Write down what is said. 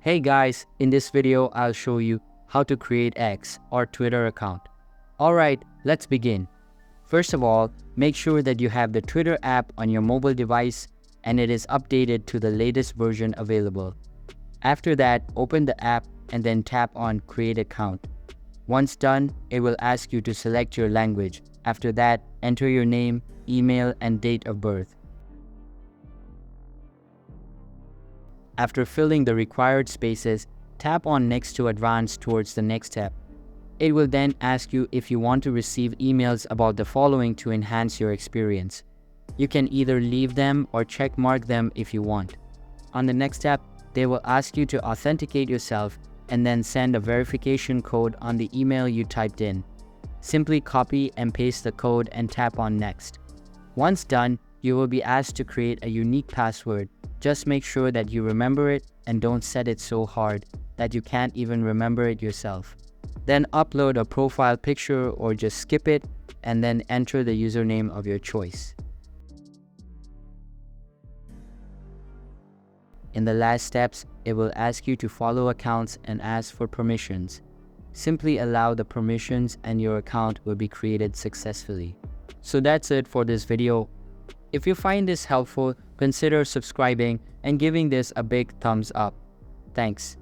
Hey guys, in this video I'll show you how to create X or Twitter account. Alright, let's begin. First of all, make sure that you have the Twitter app on your mobile device and it is updated to the latest version available. After that, open the app and then tap on Create Account. Once done, it will ask you to select your language. After that, enter your name, email, and date of birth. After filling the required spaces, tap on Next to advance towards the next step. It will then ask you if you want to receive emails about the following to enhance your experience. You can either leave them or check mark them if you want. On the next step, they will ask you to authenticate yourself and then send a verification code on the email you typed in. Simply copy and paste the code and tap on Next. Once done, you will be asked to create a unique password. Just make sure that you remember it and don't set it so hard that you can't even remember it yourself. Then upload a profile picture or just skip it and then enter the username of your choice. In the last steps, it will ask you to follow accounts and ask for permissions. Simply allow the permissions and your account will be created successfully. So that's it for this video. If you find this helpful, consider subscribing and giving this a big thumbs up. Thanks.